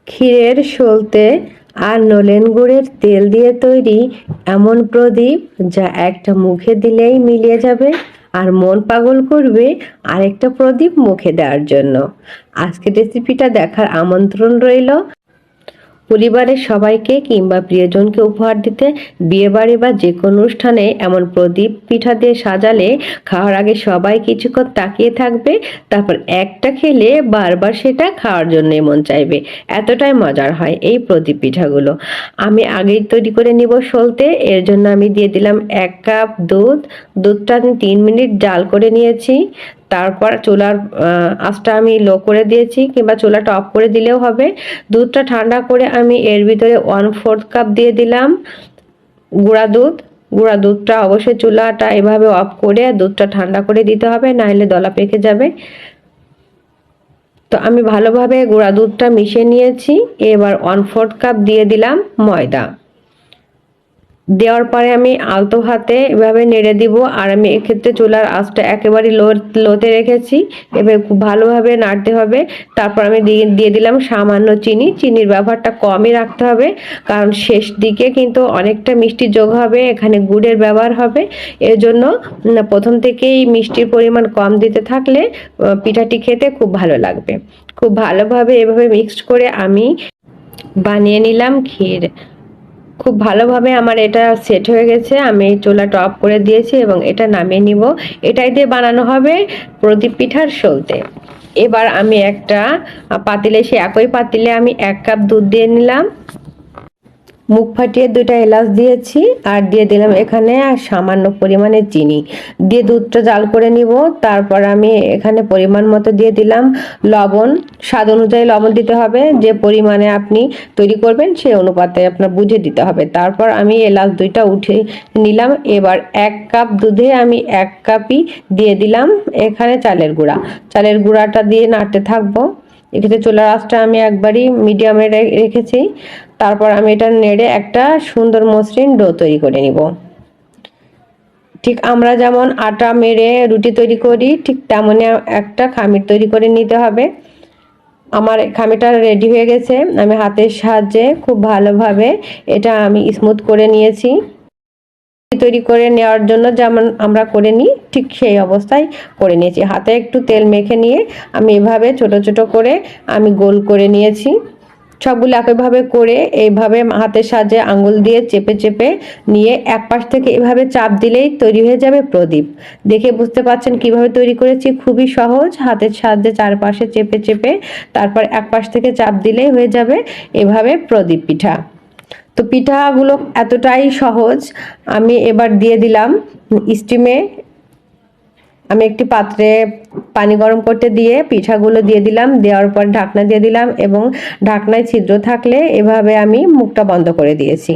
ক্ষীরের সলতে আর নলেন গুড়ের তেল দিয়ে তৈরি এমন প্রদীপ যা একটা মুখে দিলেই মিলিয়ে যাবে আর মন পাগল করবে আরেকটা প্রদীপ মুখে দেওয়ার জন্য। আজকের রেসিপিটা দেখার আমন্ত্রণ রইল। পরিবারের সবাইকে কিংবা প্রিয়জনকে উপহার দিতে বিয়েবাড়ি বা যে কোনো অনুষ্ঠানে এমন প্রদীপ পিঠা দিয়ে সাজালে খাওয়ার আগে সবাই কিছুক্ষণ তাকিয়ে থাকবে, তারপর একটা খেলে বারবার সেটা খাওয়ার জন্যই মন চাইবে। এতটাই মজার হয় এই প্রদীপ পিঠাগুলো। আমি আগেই তৈরি করে নিব সলতে। এর জন্য আমি দিয়ে দিলাম 1 কাপ দুধ। দুধটা আমি 3 মিনিট জাল করে নিয়েছি। তারপর চুলার আঁচটা আমি লো করে দিয়েছি, কিংবা চুলাটা অফ করে দিলেও হবে। দুধটা ঠান্ডা করে আমি এর ভিতরে 1/4 কাপ দিয়ে দিলাম গুঁড়া দুধ। গুঁড়া দুধটা অবশ্যই চুলাটা এভাবে অফ করে দুধটা ঠান্ডা করে দিতে হবে, নাহলে দলা পেকে যাবে। তো আমি ভালোভাবে গুঁড়া দুধটা মিশিয়ে নিয়েছি। এবার 1/4 কাপ দিয়ে দিলাম ময়দা। দেওয়ার পরে আমি আলতো হাতে এভাবে নেড়ে দিব। আর আমি এক্ষেত্রে চুলার আঁচটা একেবারে লোতে রেখেছি। এবার খুব ভালোভাবে নাড়তে হবে। তারপর আমি দিয়ে দিলাম সামান্য চিনি। চিনির ব্যবহারটা কমই রাখতে হবে, কারণ শেষ দিকে কিন্তু অনেকটা মিষ্টি যোগ হবে, এখানে গুড়ের ব্যবহার হবে। এর জন্য প্রথম থেকেই মিষ্টির পরিমাণ কম দিতে থাকলে পিঠাটি খেতে খুব ভালো লাগবে। খুব ভালোভাবে এভাবে মিক্সড করে আমি বানিয়ে নিলাম ক্ষীর। খুব ভালোভাবে আমার এটা সেট হয়ে গেছে। আমি চুলাটা অফ করে দিয়েছি এবং এটা নামিয়ে নিব। এটাই দিয়ে বানানো হবে প্রদীপ পিঠার সলতে। এবার আমি একটা পাতিলে, সে একই পাতিলে আমি 1 কাপ দুধ দিয়ে নিলাম। মুখ ফাটিয়ে 2টা এলাচ দিয়েছি আর দিয়ে দিলাম এখানে সামান্য পরিমাণে চিনি দিয়ে দুধটা জাল করে নিব। তারপর আমি এখানে পরিমাণ মতো দিয়ে দিলাম লবণ। স্বাদ অনুযায়ী লবণ দিতে হবে, যে পরিমাণে আপনি তৈরি করবেন সেই অনুপাতে আপনার বুঝে দিতে হবে। তারপর আমি এলাচ 2টা উঠে নিলাম। এবার 1 কাপ দুধে আমি 1 কাপই দিয়ে দিলাম এখানে চালের গুঁড়া। চালের গুঁড়াটা দিয়ে নাড়তে থাকবো। এক্ষেত্রে চুলার আঁচটা আমি একবারই মিডিয়ামে রেখেছি। তারপর আমি এটা নেড়ে একটা সুন্দর মসৃণ ডো তৈরি করে নিব। ঠিক আমরা যেমন আটা মেরে রুটি তৈরি করি, ঠিক তেমনই একটা খামির তৈরি করে নিতে হবে। আমার খামিরটা রেডি হয়ে গেছে। আমি হাতের সাহায্যে খুব ভালোভাবে এটা আমি স্মুথ করে নিয়েছি। তৈরি করে নেওয়ার জন্য যেমন আমরা করে নিই, ঠিক সেই অবস্থায় করে নিয়েছি। হাতে একটু তেল মেখে নিয়ে আমি এভাবে ছোট ছোট করে আমি গোল করে নিয়েছি। সবগুলো একইভাবে করে এইভাবে হাতের সাহায্যে আঙ্গুল দিয়ে চেপে চেপে নিয়ে এক পাশ থেকে এভাবে চাপ দিলেই তৈরি হয়ে যাবে প্রদীপ। দেখে বুঝতে পারছেন কিভাবে তৈরি করেছি, খুবই সহজ। হাতের সাহায্যে চারপাশে চেপে চেপে তারপর এক পাশ থেকে চাপ দিলেই হয়ে যাবে এভাবে প্রদীপ পিঠা। তো পিঠাগুলো এতটাই সহজ। আমি এবার দিয়ে দিলাম স্টিমে। আমি একটি পাত্রে পানি গরম করতে দিয়ে পিঠাগুলো দিয়ে দিলাম। দেওয়ার পর ঢাকনা দিয়ে দিলাম এবং ঢাকনায় ছিদ্র থাকলে এভাবে আমি মুখটা বন্ধ করে দিয়েছি।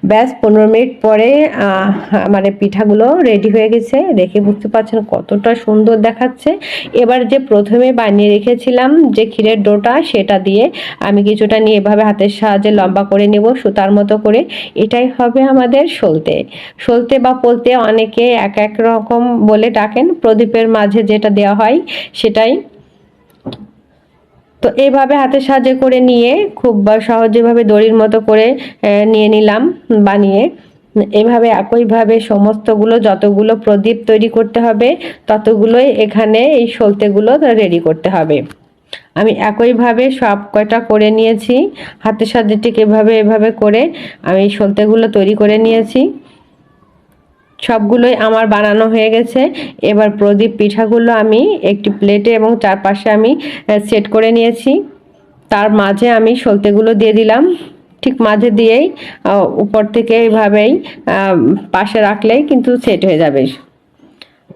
ব্যাস 15 মিনিট পরে মানে পিঠাগুলো রেডি হয়ে গেছে। দেখে বুঝতে পারছেন কতটা সুন্দর দেখাচ্ছে। এবার যে প্রথমে বানিয়ে রেখেছিলাম যে ক্ষীরের ডোটা, সেটা দিয়ে আমি কিছুটা নিয়ে এভাবে হাতের সাহায্যে লম্বা করে নেব সুতার মতো করে। এটাই হবে আমাদের সলতে। সলতে বা পোলতে অনেকে এক এক রকম বলে ডাকেন। প্রদীপের মাঝে যেটা দেওয়া হয় সেটাই। তো এইভাবে হাতের সাহায্যে করে নিয়ে খুব সহজেভাবে দড়ির মতো করে নিয়ে নিলাম বানিয়ে। এভাবে একইভাবে সমস্তগুলো যতগুলো প্রদীপ তৈরি করতে হবে ততগুলোই এখানে এই সলতেগুলো রেডি করতে হবে। আমি একইভাবে সব কয়টা করে নিয়েছি। হাতের সাহায্যে ঠিক এভাবে করে আমি সলতেগুলো তৈরি করে নিয়েছি। সবগুলোই আমার বানানো হয়ে গেছে। এবার প্রদীপ পিঠাগুলো আমি একটি প্লেটে এবং চারপাশে আমি সেট করে নিয়েছি। তার মাঝে আমি সলতেগুলো দিয়ে দিলাম। ঠিক মাঝে দিয়েই উপর থেকে এইভাবেই পাশে রাখলেই কিন্তু সেট হয়ে যাবে।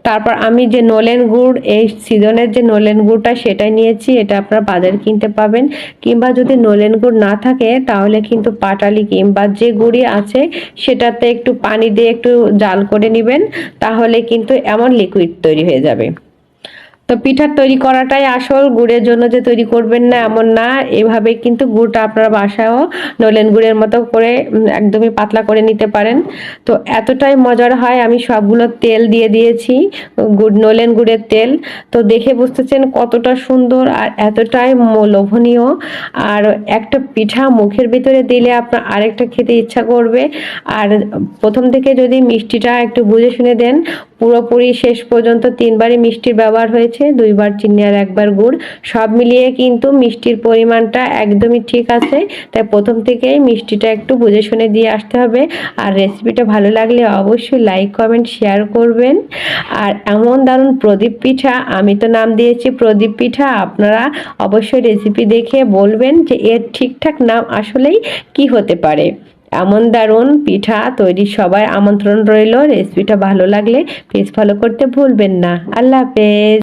তারপর আমি যে নলেন গুড়, এই সিজনের যে নলেন গুড়টা সেটাই নিয়েছি। এটা আপনারা বাজারে কিনতে পাবেন, কিংবা যদি নলেন গুড় না থাকে তাহলে কিন্তু পাটালি কিংবা যে গুড়ি আছে সেটাতে একটু পানি দিয়ে একটু জাল করে নেবেন, তাহলে কিন্তু এমন লিকুইড তৈরি হয়ে যাবে। তো পিঠা তৈরি করাটাই আসল, গুড়ের জন্য যে তৈরি করবেন না এমন না, এভাবে কিন্তু গুড়টা আপনারা বাসায়ও নলেন গুড়ের মতো করে একদমই পাতলা করে নিতে পারেন। তো এতটাই মজার হয়, আমি সবগুলো তেল দিয়ে দিয়েছি, নলেন গুড়ের তেল। তো দেখে বুঝতেছেন কতটা সুন্দর আর এতটাই লোভনীয়। আর একটা পিঠা মুখের ভিতরে দিলে আপনার আরেকটা খেতে ইচ্ছা করবে। আর প্রথম থেকে যদি মিষ্টিটা একটু বুঝে শুনে দেন, পুরোপুরি শেষ পর্যন্ত 3বারই মিষ্টির ব্যবহার হয়েছে, 2বার চিনি আর 1বার গুড়, সব মিলিয়ে কিন্তু মিষ্টির পরিমাণটা একদমই ঠিক আছে। তাই প্রথম থেকেই মিষ্টিটা একটু বুঝে শুনে দিয়ে আসতে হবে। আর রেসিপিটা ভালো লাগলে অবশ্যই লাইক কমেন্ট শেয়ার করবেন। আর এমন দারুণ প্রদীপ পিঠা, আমি তো নাম দিয়েছি প্রদীপ পিঠা, আপনারা অবশ্যই রেসিপি দেখে বলবেন যে এর ঠিকঠাক নাম আসলেই কি হতে পারে। এমন দারুণ পিঠা তৈরি সবার আমন্ত্রণ রইল। রেসিপিটা ভালো লাগলে প্লিজ ফলো করতে ভুলবেন না। আল্লাহ হাফেজ।